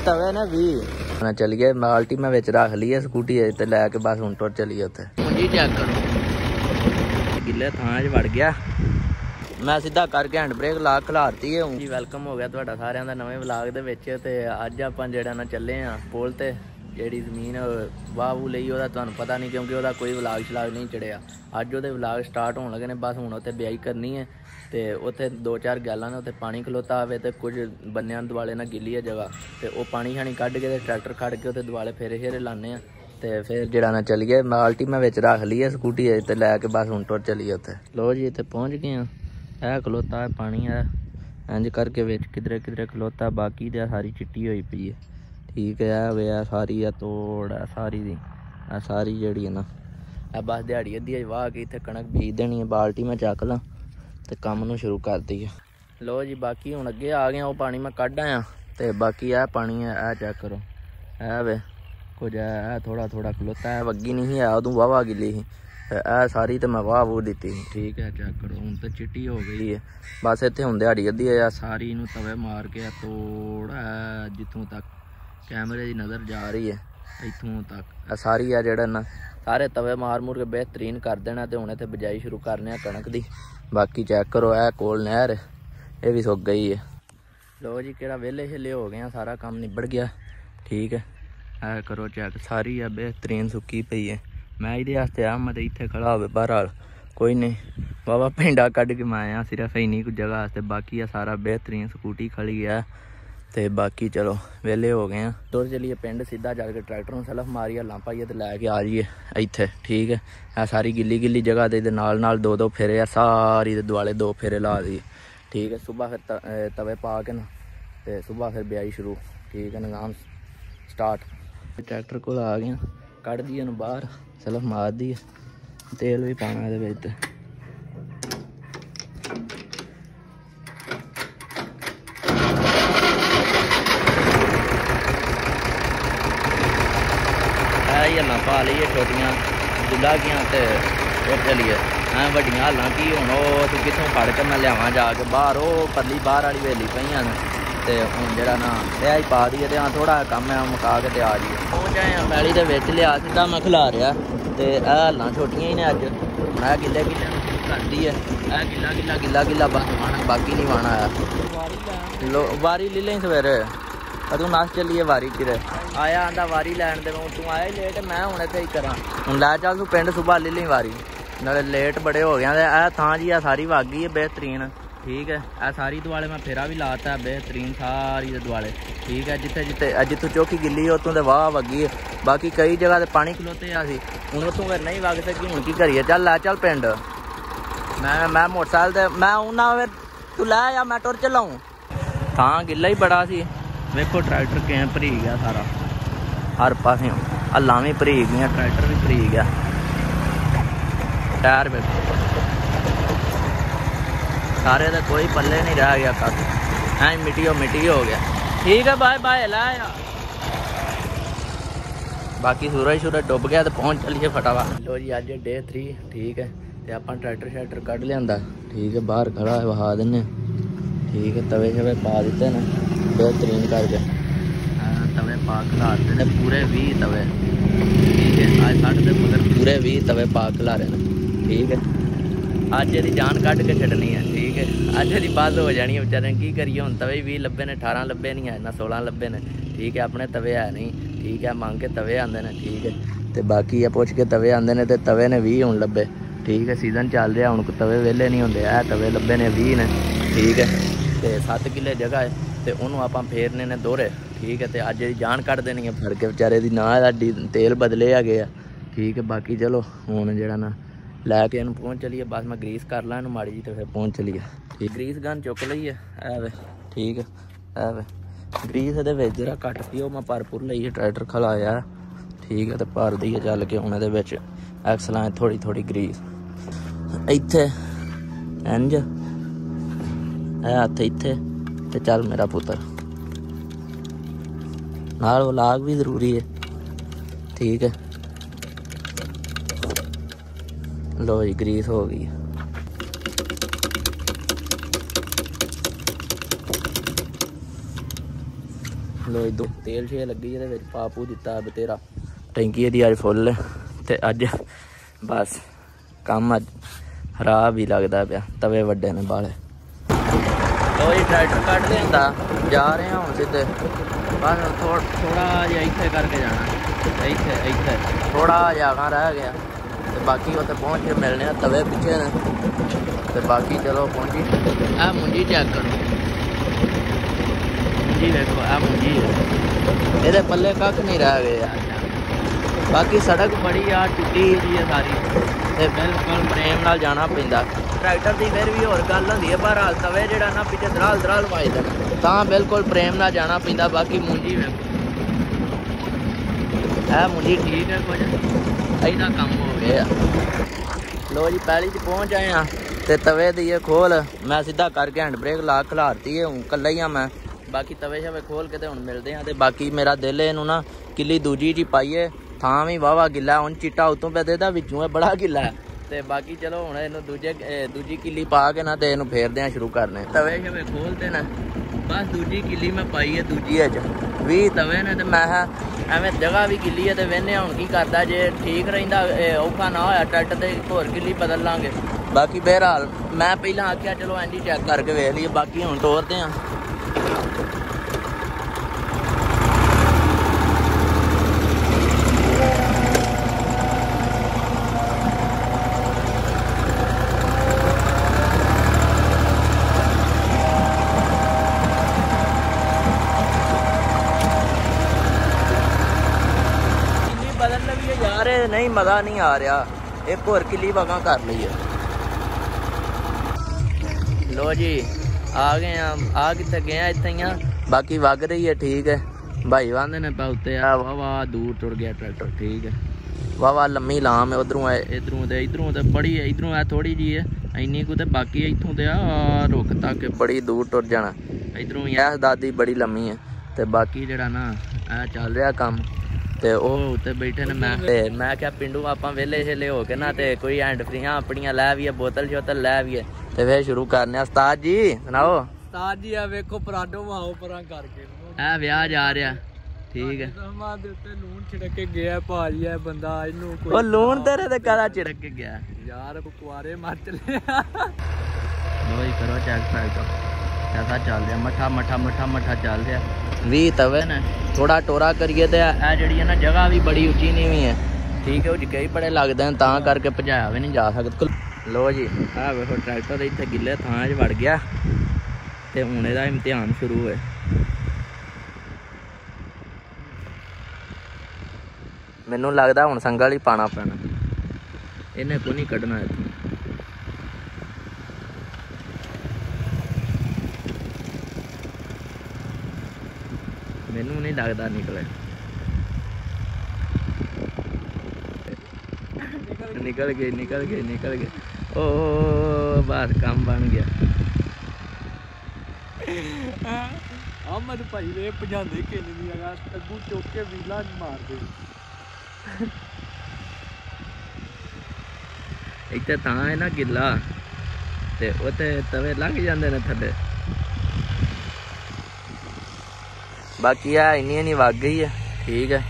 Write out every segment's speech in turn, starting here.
तवे ने भी चल गए बाल्टी मैं विच रख ली है स्कूटी ते लैके बस हुण तुर चलीए उत्थे जी चेक करो गिले थां च वड़ गया मैं सीधा करके हैंड ब्रेक ला खलारती है जी वेलकम हो गया तुहाडा सारिਆਂ ਦਾ नवे व्लॉग दे विच ते अज आपां जेड़ा ना चले आ पुल ते ਜਿਹੜੀ ਜ਼ਮੀਨ ਵਾਹ ਵੂ ਲਈ ਉਹਦਾ ਤੁਹਾਨੂੰ ਪਤਾ ਨਹੀਂ ਕਿਉਂਕਿ ਉਹਦਾ ਕੋਈ ਵਲਾਗ ਸ਼ਲਾਗ ਨਹੀਂ ਚੜਿਆ ਅੱਜ ਉਹਦੇ ਵਲਾਗ ਸਟਾਰਟ ਹੋਣ ਲੱਗੇ ਨੇ ਬਸ ਹੁਣ ਉੱਥੇ ਵਿਆਹੀ ਕਰਨੀ ਹੈ ਤੇ ਉੱਥੇ 2-4 ਗੈਲਾਂ ਨੇ ਉੱਥੇ ਪਾਣੀ ਖਲੋਤਾ ਹੋਵੇ ਤੇ ਕੁਝ ਬੰਨਿਆਂ ਦੁਆਲੇ ਨਾਲ ਗਿੱਲੀ ਹੈ ਜਗ੍ਹਾ ਤੇ ਉਹ ਪਾਣੀ ਛਾਣੀ ਕੱਢ ਕੇ ਤੇ ਟਰੈਕਟਰ ਖੜ ਕੇ ਉੱਥੇ ਦੁਆਲੇ ਫੇਰੇ ਲਾਣੇ ਆ ਤੇ ਫਿਰ ਜਿਹੜਾ ਨਾ ਚੱਲੀਏ ਬਾਲਟੀ ਮੈਂ ਵਿੱਚ ਰੱਖ ਲਈ ਹੈ ਸਕੂਟੀ ਤੇ ਲੈ ਕੇ ਬਸ ਹੁਣ ਤੁਰ ਚੱਲੀਏ ਉੱਥੇ ਲੋ ਜੀ ਇੱਥੇ ਪਹੁੰਚ ਗਏ ਆ ਇਹ ਖਲੋਤਾ ਹੈ ਪਾਣੀ ਹੈ ਇੰਜ ਕਰਕੇ ਵਿੱਚ ਕਿਧਰੇ ਖਲੋਤਾ ਬਾਕੀ ਤੇ ਸਾਰੀ ਚਿੱਟੀ ਹੋਈ ਪਈ ਹੈ ठीक है वे सारी है तोड़ है सारी दी सारी जड़ी है ना बस दिहाड़ी अद्धी वाह के इत्थे कणक बीज देनी है बाल्टी में चक ला ते काम नूं शुरू कर दी है लो जी बाकी हुण अगे आ गया वो पानी मैं कढ़ आया ते बाकी है पानी है चेक करो है वे कुछ है थोड़ा खलोता है वग्गी नहीं है उदों वाह गिली ही सारी तो मैं वाह वूह दी ठीक है चेक करो हुण तो चिट्टी हो गई है बस इत्थे हुण दिहाड़ी अद्धी है सारी नूं तवे मार के तोड़ है जिथों तक कैमरे की नज़र जा रही है इतों तक सारी है जड़ा ना सारे तवे मार मूर के बेहतरीन कर देना तो हूँ इतने बिजाई शुरू करने कणक की बाकी चेक करो है कोल नहर ये भी सुक गई है लो जी कि वेले शेले हो गए सारा काम निबड़ गया ठीक है करो चेक सारी है बेहतरीन सुक्की पई है मैं ये आ मैं इतने खड़ा हो बहरहाल कोई नहीं बाबा पिंडा कढ़ के मैं आया सिर्फ इन्नी कुछ जगह बाकी है सारा बेहतरीन स्कूटी खड़ी है ते बाकी चलो वेले हो गए हैं तुर चलिए पिंड सीधा जाके ट्रैक्टर में सलफ मारी हल्लां पाइए तो लैके आ जाइए इत्थे ठीक है सारी गिली जगह दे नाल 2 फेरे है सारी दे दुआले 2 फेरे ला दी ठीक है सुबह फिर तवे पा के ना ते सुबह फिर ब्याई शुरू ठीक है निजाम स्टार्ट ट्रैक्टर को आ गया कढ़ दिए बाहर सलफ मार दी तेल भी पाना ये हल्लां पा लीए छोटियां दुला गया तो उठ चलीए ऐ वड्डियां हल्लां की हुण तू कितों फड़ के मैं लियावां जाके बाहर परली बाहर वाली वेली पईयां ते हुण जेड़ा ना ही पा दी ते थोड़ा कम है मुका के आ जाइए पहुंच आए पैली दे विच लिया सीधा मैं खिला रहा ते हल्लां छोटियां ही ने अज मैं गिले करती है गिला बस वाना बाकी नहीं वाना है लो वारी ले लें सवेरे तू नस चलीए वारी किरे आया आंदा वारी लैन दे तू आया ही लेट मैं हूँ इत्थे ही करा हूँ लै चल तू पिंड सुबह ले ली वारी नाले लेट बड़े हो गया ए थां जी आ सारी वागी है बेहतरीन ठीक है ए सारी दुआले मैं फेरा भी लाता है बेहतरीन सारी दुआले ठीक है जिथे चौकी गिली उतों तो वाह वगी है बाकी कई जगह पानी खलोते सी हूँ उतों फिर नहीं वग सकी हूँ की करिए चल लै चल पिंड मैं मोटरसाइकिल मैं आऊना फिर तू लै या मैं टुर चलाऊँ थां गिला ही बड़ा सी वेखो ट्रैक्टर किवें भरी गया सारा हर पासे हल्लां भी भरी गई ट्रैक्टर भी भरी गया टायर वेखो सारे तो कोई पल्ले नहीं रह गया कद ऐ मिट्टी हो गया ठीक है बाय बाय ला बाकी सूरज डुब गया तो पहुँच चलिए फटाफट लो जी अज डे 3 ठीक है तो आप ट्रैक्टर शैक्टर कढ़ लिया ठीक है बाहर खड़ा है वहा देने ठीक है तवे शवे पा दिते ने बेहतरीन करके तवे पा खिलारते हैं पूरे 20 तवे ठीक है आज 60 के मगर पूरे 20 तवे पा खिलारे ने ठीक है अज ये जान कढ़ के छड्डनी है ठीक है अज ये बंद हो जानी है बेचारे की करिए हुण तवे 20 लब्बे ने 18 लब्बे नहीं है ना 16 लब्बे ने ठीक है अपने तवे है नहीं ठीक है मंग के तवे आंदे ने ठीक है तो बाकी है पुछ के तवे आंदे ने तो तवे ने 20 हुण लब्बे ठीक है सीजन चल रहा हुण तवे वेले नहीं होंदे तवे लब्बे ने 20 ने ठीक है तो 7 किले जगह है तो उन्होंने आप फेरने ने दोहरे ठीक है तो अज जी जान कढ़ देनी है फड़ के बेचारे की ना तेल बदले है गए ठीक है बाकी चलो हूँ जरा ना लैके इन पहुँच चलीए बस मैं ग्रीस कर ला माड़ी जी तो फिर पहुँच चलीए ठीक ग्रीस गन चुक ली है वे ठीक है वे ग्रीस ये जरा घट पी मैं भरपूर ली ट्रैक्टर खलाया ठीक है तो भर दी चल के हूँ ये एक्सलां थोड़ी ग्रीस इत्थे इंज हथ इत्थे ते चल मेरा पुत्र नाल व्लॉग भी जरूरी है ठीक है लो जी ग्रीस हो गई लो इधर तेल छे लगी ये पापू दिता बतेरा टैंकी दी अज फुल ते अज बस काम अज खराब ही लगता पाया तवे वड्डे ने बाले। लो जी ट्रैक्टर कट लिया जा रहे हैं हम सीधे बस थोड़ा जिहा इत्थे करके जाना इत्थे थोड़ा जगह रह गया तो बाकी उत्थे पहुँच के मिलने तवे पिछे ने तो बाकी चलो पहुँची। आ मुंजी चेक करो मुंजी देखो आ मुंजी है ये पल्ले कख नहीं रह गए यार। बाकी सड़क बड़ी यार टुटी जी है सारी ते बिल्कुल प्रेम नाल जाना पैंदा। ट्रैक्टर की फिर भी होर गल होंदी है पर हाल तवे जिहड़ा ना पिछे दराल दराल वाजदा तां बिल्कुल प्रेम नाल जाना पैंदा। बाकी मुंजी वेखो है मुंजी ठीक है कुछ इहदा काम हो गया। लो जी पैली च पहुँच आए हैं ते तवे दी खोल मैं सीधा करके हैंड ब्रेक ला खलारती है हूँ कल्ला ही हाँ मैं। बाकी तवे शवे खोल के हुण मिलते हैं तो बाकी मेरा दिल है इनू ना किली दूजी जी पाइए थां भी वाहवा गिला हुण चिट्टा उत्तों पे देता विचों है बड़ा गिला है ते बाकी चलो हुण इनू दूजी किली पा के ना ते इनू फेरदे शुरू करने तवे शवे खोलते ना बस दूजी किली मैं पाई है दूजी भी तवे ने तो मैं एवं जगह भी गिली है तो वेहने हुण की करदा जे ठीक रहिंदा औखा ना होया ट्रैक्टर ते होर किली बदल लांगे। बाकी बहरहाल मैं पहला आख्या चलो इंज चेक करके वेख लीए बाकी हुण टोरते हैं। बदलने भी जा रहे नहीं मज़ा नहीं आ रहा एक होर किली वगा कर ली है। लो जी आ गए आ कितने गए इतना बाकी वग रही है ठीक है भाई वादे ने उत्ते आ वाह दूर टुर गया ट्रैक्टर ठीक है वाह लम्मी लाम है उधरों इधरों तो बड़ी है इधरों है थोड़ी जी है इन्नी कुछ बाकी इतों तो आ रुक तक बड़ी दूर टुर जाना इधरों ही है दादी बड़ी लम्मी है तो बाकी जरा ना चल रहा काम तो उत्ते बैठे ने मैं क्या पिंडू आप वेले शेले हो के ना तो कोई हैंड फ्रियां अपनियां लै भी है बोतल शोतल लै भी है तो फिर शुरू करने उस्ताद जी सुनाओ। उस्ताद जी आ वेखो पराठो माओ परां करके ए ब्याह जा रहा ठीक है लून छिड़क के गया भाजी है बंदा इनू कोई लून तेरे ते काला छिड़क के गया यार कुआरे मर चले। लो करो चेक फैक्ट कैसा चल रहा मठा मठा मठा मठा चल रहा भी तवे ने थोड़ा टोरा करिए तो जी है ना जगह भी बड़ी उची नीवी है ठीक है वो कई बड़े लगते हैं तां करके भजाया भी नहीं जा सकता। लो जी आ वेखो ट्रैक्टर इतने गिले थां च वड़ गया तो हूँ इसका इम्तिहान शुरू है। मैनू लगता हूँ संगल ही पाना पैना इन्हें को नहीं कढ़ना इतने मैनू नहीं लगता निकले निकल गए ओ बस काम बन गया। अहमद भाई ने भजाते किन अगू चुक के वीला मारते इतने तां है ना गिला ते उत्ते तवे लग जाते हैं थले। बाकी है इन्नी नहीं वग गई है ठीक है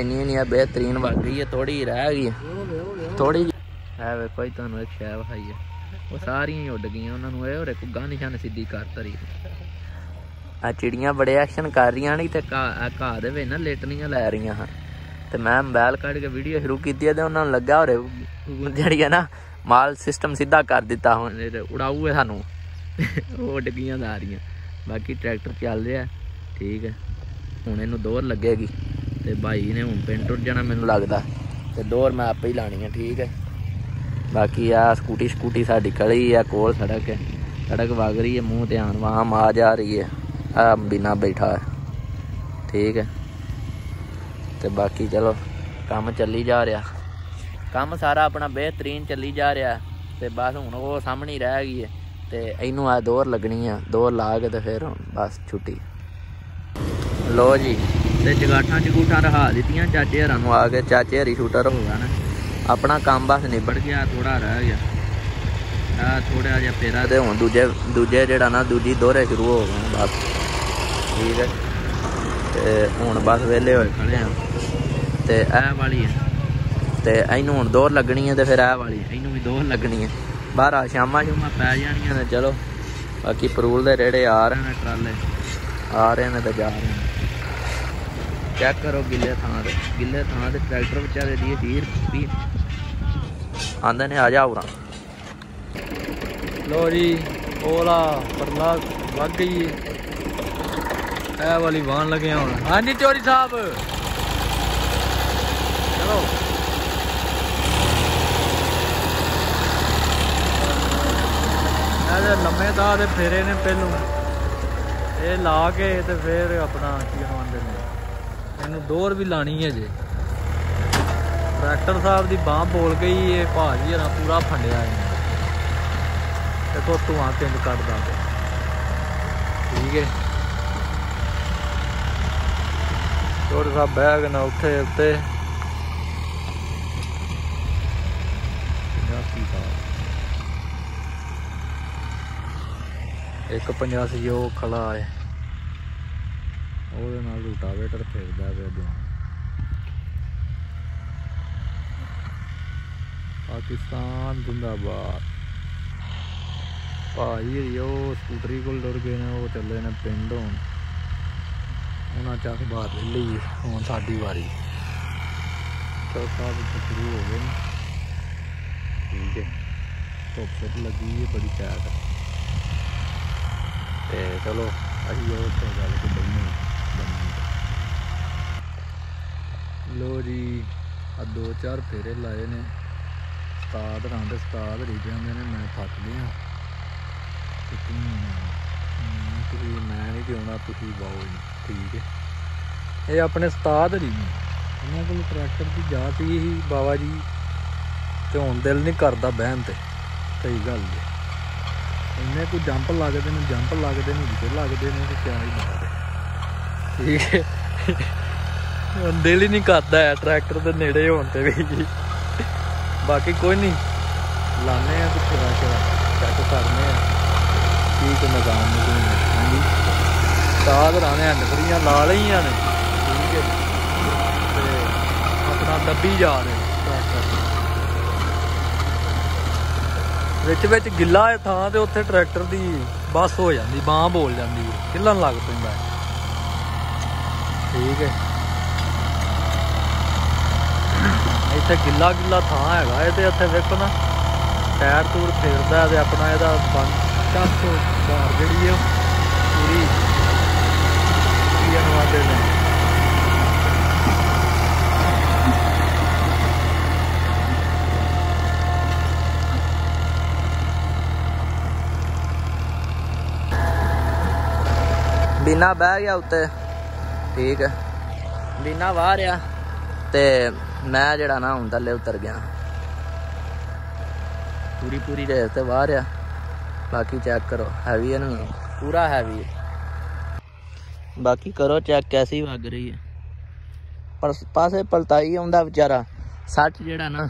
इन्नी नहीं है बेहतरीन वग गई है थोड़ी रह गई है थोड़ी है वेखो ही तुहानू एक शै विखाई है वो सारियां ही उड गई उन्होंने और एक गानी शान सीधी कर तरी आ चिड़ियां बड़े एक्शन कर रही नहीं तो घाह दे ना लेटनियां लै रही हाँ तो मैं मोबाइल कढ़ के वीडियो शुरू की तो उन्होंने लगा और जी है ना माल सिस्टम सीधा कर दिता उड़ाऊ है सानू वो उड गई जा रही। बाकी ट्रैक्टर चल रहा ठीक है हूँ इनू दोहर लगेगी तो भाई ने हूँ पिंड टुर जाना मैनू लगता तो दोहर मैं आप ही लानी है ठीक है। बाकी आ स्कूटी साड़ी खड़ी है कोल सड़क वग रही है मूँह ध्यान वहाँ आ जा रही है आ बिना बैठा है ठीक है। तो बाकी चलो काम चली जा रहा काम सारा अपना बेहतरीन चली जा रहा तो बस हूँ वो सामने रह गई है तो इनू आ दोहर लगनी है दोहर ला के तो फिर बस छुट्टी। लो जी तो जगाठा जगूठा रहा दित्तियां चाचे हरां आ गए चाचे हरी शूटर हो गया ना अपना काम बस निबड़ गया थोड़ा रह गया थोड़ा जहा फेरा तो हूँ दूजे जरा ना दूजी दोहरे शुरू हो गए बस ठीक है। ਤੇ ਹੁਣ ਬਸ ਵਿਹਲੇ ਹੋਏ ਖੜੇ ਆ। ਤੇ ਇਹ ਵਾਲੀ ਹੈ ਤੇ ਇਹਨੂੰ ਹੁਣ ਦੋਰ ਲੱਗਣੀ ਹੈ, ਤੇ ਫਿਰ ਇਹ ਵਾਲੀ ਇਹਨੂੰ ਵੀ ਦੋਰ ਲੱਗਣੀ ਹੈ। ਬਾਹਰ ਸ਼ਾਮਾਂ ਸ਼ੂਮਾਂ ਪੈ ਜਾਣੀਆਂ ਨੇ। ਚਲੋ ਬਾਕੀ ਪਰੂਲ ਦੇ ਰੇੜੇ ਆ ਰਹੇ ਨੇ, ਟਰਾਲੇ ਆ ਰਹੇ ਨੇ ਤੇ ਜਾ ਰਹੇ ਨੇ। ਚੈੱਕ ਕਰੋ ਗਿੱਲੇ ਥਾਂ ਤੇ, ਗਿੱਲੇ ਥਾਂ ਤੇ ਟਰੈਕਟਰ ਵਿਚਾਰੇ ਦੀ 20 ਆਂਦੇ ਨੇ ਆ ਜਾ ਉਰਾਂ। लो जी ओला परला लग गई है वाली वाहन लगे हूँ। हाँ जी चौरी साहब चलो लम्बे दा दे फेरे ने पहलू ये ला के ते फिर अपना की आंदे ने इनू डोर भी लानी है जे। ट्रैक्टर साहब की बांह बोल गई ये भाजी हरा पूरा फंडिया है। देखो धुआं पिंड कटदा ठीक है। छोटे साहब बह गए ना उत्थे उत्ते एक 85 वो खड़ा है ਉਹਦੇ ਨਾਲ ਰੂਟਾਵੇਟਰ ਫੇਰਦਾ ਪਿਆ ਅੱਗੇ। ਪਾਕਿਸਤਾਨ ਜ਼ਿੰਦਾਬਾਦ। ਭਾਜੀ ਉਹ ਸਕੂਟਰੀ ਕੋਲ ਡੁਰ ਗਏ ਨੇ, ਉਹ ਚੱਲੇ ਨੇ ਪਿੰਡ। ਹੁਣ ਉਹਨਾਂ ਚ ਅਖਬਾਰ ਲੈ ਲਈ, ਹੁਣ ਸਾਡੀ ਵਾਰੀ। ਚੌਥਾ ਸ਼ੁਰੂ ਹੋ ਗਏ ਨੇ ਠੀਕ ਹੈ। ਧੁੱਪ ਲੱਗੀ ਹੈ ਬੜੀ ਚੈਟ ਤੇ ਚਲੋ ਅਸੀਂ ਉਹ ਉੱਥੇ ਗੱਲ ਕੇ ਬੰਨੀ। ਲੋ ਜੀ ਆ 2-4 ਫੇਰੇ ਲਾਏ ਨੇ। ਉਸਤਾਦ ਰਾਂਦੇ ਉਸਤਾਦ ਰੀ ਜਾਂਦੇ ਨੇ। ਮੈਂ ਥੱਕ ਗਿਆ। ਤੁਸੀਂ ਮੈਂ ਨਹੀਂ ਜਿਉਣਾ, ਤੁਸੀਂ ਬਾਓ ਠੀਕ ਹੈ। ਇਹ ਆਪਣੇ ਉਸਤਾਦ ਰੀ ਨੇ, ਉਹਨਾਂ ਕੋਲ ਟਰੈਕਟਰ ਦੀ ਜਾਤ ਹੀ ਬਾਬਾ ਜੀ। ਤੇ ਹੁਣ ਦਿਲ ਨਹੀਂ ਕਰਦਾ ਬਹਿਣ ਤੇ, ਸਹੀ ਗੱਲ ਜੀ। ਇੰਨੇ ਕੋਈ ਜੰਪ ਲੱਗਦੇ ਨੇ, ਜੰਪ ਲੱਗਦੇ ਨੇ, ਵਿਕੇ ਲੱਗਦੇ ਨੇ ਤੇ ਕਿਆ ਹੀ ਬਾਤ ਹੈ ਠੀਕ ਹੈ। ਦਿਲ ਹੀ ਨਹੀਂ ਕਰਦਾ ਹੈ ਟਰੈਕਟਰ ਦੇ ਨੇੜੇ ਹੋਣ ਤੇ ਵੀ। ਬਾਕੀ ਕੋਈ ਨਹੀਂ, ਲਾਉਂਦੇ ਹਾਂ ਕੁਛ ਚੈੱਕ ਕਰਨੇ ਆ ਠੀਕ ਨਿਜ਼ਾਮ ਨਿਜ਼ੂਮ। ਹਾਂਜੀ ਸਾਧ ਰਾਣੇ ਨਕਰੀਆਂ ਲਾ ਲਈਆਂ ਨੇ ਠੀਕ ਹੈ। ਤੇ ਆਪਣਾ ਦੱਬੀ ਜਾ ਰਹੇ ਟਰੈਕਟਰ ਵਿੱਚ ਗਿੱਲਾ ਹੈ ਥਾਂ ਤੇ ਉੱਥੇ ਟਰੈਕਟਰ ਦੀ ਬੱਸ ਹੋ ਜਾਂਦੀ, ਬਾਂਹ ਬੋਲ ਜਾਂਦੀ ਹੈ, ਹਿੱਲਣ ਲੱਗ ਪੈਂਦਾ ਠੀਕ ਹੈ। ਇੱਥੇ ਗਿੱਲਾ ਥਾਂ ਹੈਗਾ ਇਹਦੇ। ਇੱਥੇ ਵੇਖੋ ਨਾ ਟਾਇਰ ਟੂਰ ਫੇਰਦਾ ਤੇ ਆਪਣਾ ਇਹਦਾ ਚੱਸ ਬਾਹਰ ਜਿਹੜੀ ਹੈ ਪੂਰੀ ਵਾਦੇ ਨੇ। बीना बह गया उत्ते ठीक है। बीना वाह रहा ते मैं जड़ा ना हूँ थले उतर गया। पूरी रेस ते वाह रहा। बाकी चेक करो हैवी है ना, पूरा हैवी है। बाकी करो चेक कैसी वग रही है। पर पासे पलटाई आंदा बेचारा। सच जड़ा ना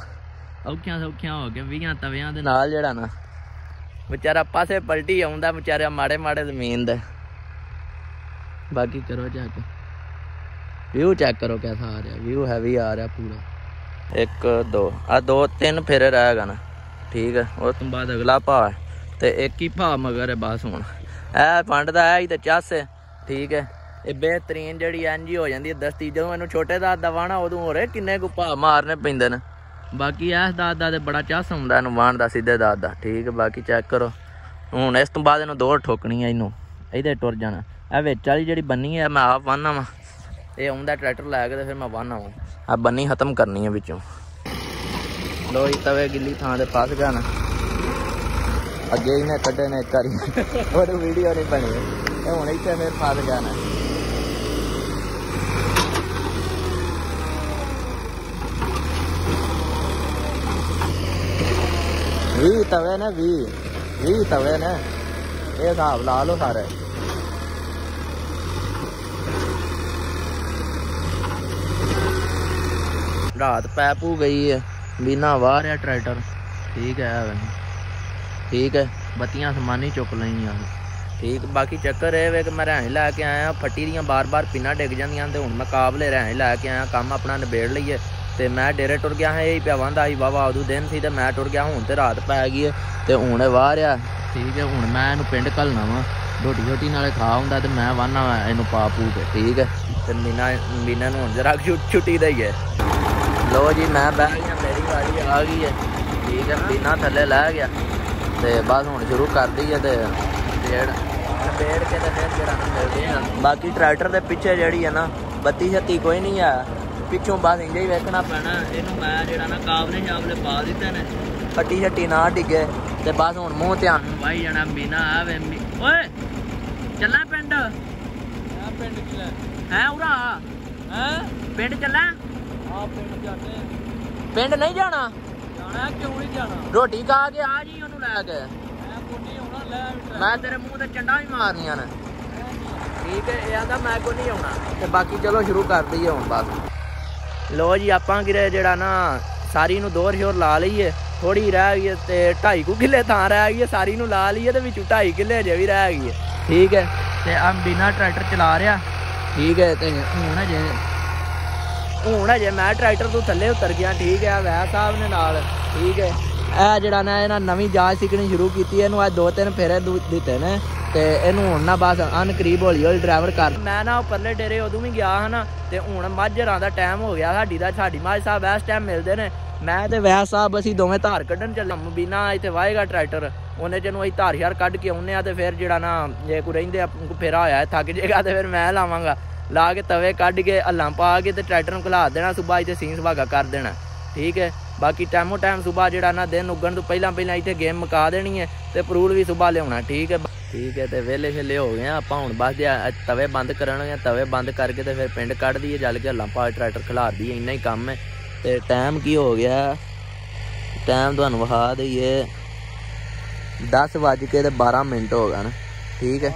औखियां सौखियां हो गया 20 तवियां दे नाल जड़ा ना बेचारा पासे पलटी आंदा बेचारा माड़े माड़े जमीन दे। बाकी करो चेक, व्यू चेक करो कैसा आ रहा। व्यू हैवी आ रहा पूरा। 1 2 आ 2-3 फेरे रह गए ना ठीक है। उस तो बाद अगला भा है तो एक ही भा मगर है बस। हूँ ए फंड का है ही तो चस है ठीक है। ये बेहतरीन जी इंज हो जाती है दस्ती। जो मैं छोटे दाद का वाहना उदू हो रहे किन्ने को भा मारने पैंदे ने। बाकी इस दाद का तो बड़ा चस आंदा इनू वाहन का सीधे दाद का ठीक है। बाकी चेक करो हूँ इस तो बाद इनू दौड़ ठोकनी है। इनू इधर टुर जाना। ए विच वाली जी बन्नी है मैं आप वाहना वा। ये आंदा ट्रैक्टर लैके तो फिर मैं वाहना वा। आ बन्नी खत्म करनी है बिचों। लो जी तवे गिली थां ते फस गया ना। अगे ही ने कड्डे ने एक बारी और वीडियो नहीं बनी। हूँ इतने फिर फस गया ना। भी तवे ने भी तवे ने ये हिसाब ला लो सारे। रात पै पू गई है। बीना वाह रहा ट्रैक्टर ठीक है ठीक है। बत्तियां समानी चुक लई। ठीक बाकी चक्कर ये वे कि मैं रहने लैके आया फट्टी दियाँ बार बार पिना डिग जांदियां ते हुण मैं काबले रहने लैके आया काम अपना निबेड़ लईए ते मैं डेरे टुर गया है यही पिया वांदा ही वावा उदू दिन सी ते मैं टुर गया हुण ते रात पै गई है ते हुण बाहर आ ठीक है हुण मैं इहनूं पिंड घल्लना वा रोटी शोटी नाले खा हुंदा ते मैं वाहना वा इहनूं पा पू के ठीक है ते मीना नूं हुण जरा छुट्टी दईए लो जी मैं बह गया मेरी गाड़ी आ गई है ठीक है मीना थल्ले लै गया ते बस हुण शुरू कर दी है ते पेड़ के तो फिर जरा मिलते हैं बाकी ट्रैक्टर के पिछे जी है ना बत्ती छत्ती कोई नहीं है पिछों बस इंजे ही वेखना पैना इनू मैं जरा ना काबले शाबले पा दिते ने फट्टी छट्टी ना डिगे ते बस हुण मूँह ध्यान वाही जाना मीना आवे ओए चला पिंड है उरा है पिंड चला पिंड नहीं जाना क्यों नहीं जाना रोटी खा के आ जी ओनू लैके मैं तेरे मुँह ते चंडा भी मारनिया ने ठीक है ये आंदा मैं को नहीं आना ते बाकी चलो शुरू कर दईए हुण बस लो जी आपां गिरे जेड़ा ना सारी नूं दोर शोर ला लईए थोड़ी रह गई ते 2.5 किले थां रह गई सारी नूं ला लईए ते विचों 2.5 किले अजे भी रह गई है ठीक है ते हम बिना ट्रैक्टर चला रहा ठीक है ते हुण अजे मैं ट्रैक्टर तो थल्ले उतर गया ठीक है वह साहब ने नाल ठीक है ਇਹ ਜਿਹੜਾ ਨਾ ਇਹਨਾਂ ਨਵੀਂ ਜਾਂਚ ਸਿੱਖਣੀ ਸ਼ੁਰੂ ਕੀਤੀ ਇਹਨੂੰ ਅੱਜ 2-3 ਫੇਰੇ ਦਿੱਤੇ ਨੇ ਤੇ ਇਹਨੂੰ ਹੁਣ ਨਾ ਬਸ ਅਨਕਰੀਬ ਹੌਲੀ ਹੌਲੀ ਡਰਾਈਵਰ ਕਰ ਮੈਂ ਨਾ ਉੱਪਰਲੇ ਡੇਰੇ ਉਦੋਂ ਵੀ ਗਿਆ ਹਾਂ ਨਾ ਤੇ ਹੁਣ ਮਾਝਰਾਂ ਦਾ ਟਾਈਮ ਹੋ ਗਿਆ ਸਾਡੀ ਮਾਝ ਸਾਹਿਬ ਇਸ ਟਾਈਮ ਮਿਲਦੇ ਨੇ ਮੈਂ ਤੇ ਵੈਦ ਸਾਹਿਬ ਅਸੀਂ ਦੋਵੇਂ ਧਾਰ ਕੱਢਣ ਚੱਲੇ ਮਬੀਨਾ ਇੱਥੇ ਵਾਹੇਗਾ ਟਰੈਕਟਰ ਉਹਨੇ ਜਿਹਨੂੰ ਅਸੀਂ ਧਾਰ ਸ਼ਾਰ ਕੱਢ ਕੇ ਆਉਂਦੇ ਆ ਤੇ ਫਿਰ ਜਿਹੜਾ ਨਾ ਜੇ ਕੋਈ ਰਹਿੰਦੇ ਫੇਰਾ ਹੋਇਆ ਥੱਕ ਜੇਗਾ ਤੇ ਫਿਰ ਮੈਂ ਲਾਵਾਂਗਾ ਲਾ ਕੇ ਤਵੇ ਕੱਢ ਕੇ ਹੱਲਾਂ ਪਾ ਕੇ ਤੇ ਟਰੈਕਟਰ ਨੂੰ ਘਲਾ ਦੇਣਾ ਸੁਬਾਹ ਇੱਥੇ ਸੀਨ ਸੁਹਾਗਾ ਕਰ ਦੇਣਾ ठीक है बाकी टाइमो टाइम सुबह जरा ना दिन उगन तो पहला इतने गेम मुका देनी है तो परूल भी सुबह लिया ठीक है तो वेले शेले हो गए आप हूँ बस तवे बंद करने तवे बंद करके तो फिर पिंड कढ़ दिए जल के हल्ला पा ट्रैक्टर खिलार दिए इन्ना ही काम है तो टाइम की हो गया टाइम तुहानू विखा दईए 10:12 हो गए ना ठीक है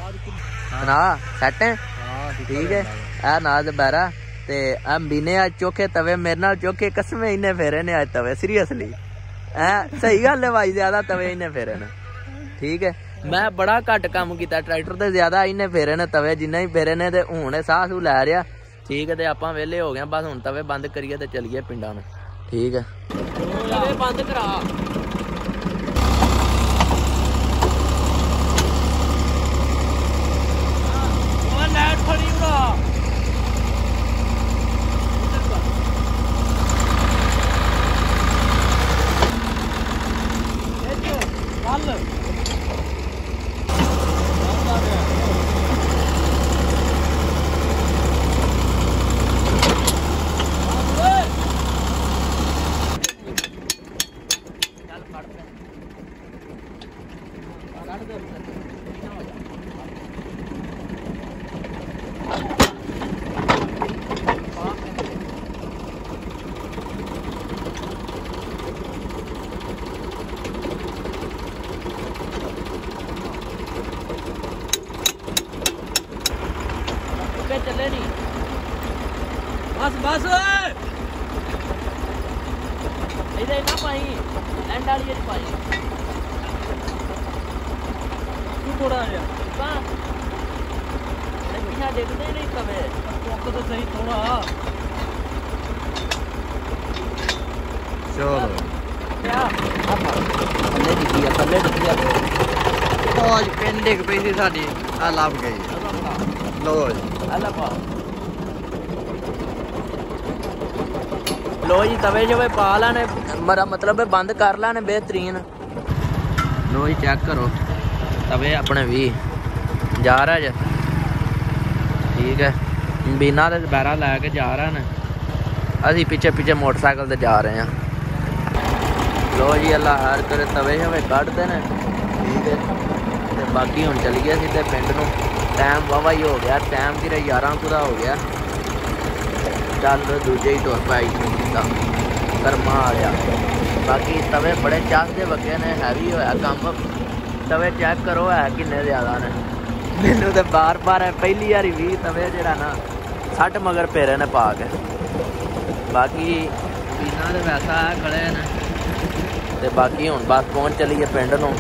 ना सैट है ठीक है आ ना बैरा ते बीने आज चोखे तवे मेरे नाल चोखे कसमें इन्ने फेरे ने आज तवे सीरियसली सही गल है भाई ज्यादा तवे इन्ने फेरे ने ठीक है मैं बड़ा घट काम किया ट्रैक्टर ते ज्यादा इन्ने फेरे ने तवे जिन्ने ही फेरे ने ते हुण साह सू लै रहा ठीक है ते आपां वेले हो गए बस हुण तवे बंद करिए ते चलिए पिंडां नूं ठीक है तवे बंद करा लाइट खड़ी उड़ा चले नहीं बस बस इधर ना पाई एंड वाली पाई तू थोड़ा आ जा कहां पीछे देखते नहीं तवे तो सही थोड़ा चलो क्या पल्ले दिखिया आज पिंड एक पैसे साडी आ लाभ गई लो लो जी तवे जो पा लाने मेरा मतलब है बंद कर लाने बेहतरीन लो जी चेक करो तवे अपने भी जा रहा है ठीक है बिना तो बैरा लैके जा रहा है असी पीछे पीछे मोटरसाइकिल से जा रहे हैं लो जी अल्लाह हर करे तवे शवे कढ़ते हैं ठीक है तो बाकी हुण चलिए सीधे पिंड नूं टाइम वावा ही हो गया टाइम फिर 11 हो गया चल दूजे ही तुर पाई सीधा गर्मा आ गया बाकी तवे बड़े चाहते बगे ने हैवी होया काम तवे चेक करो है किन्ने ज़्यादा ने मैनू तो बार बार पहली बारी भी तवे जरा ना 60 मगर फेरे ने पा के बाकी पीना तो वैसा है खड़े ने ते बाकी हुण बस पहुँच चलीए पिंड नूं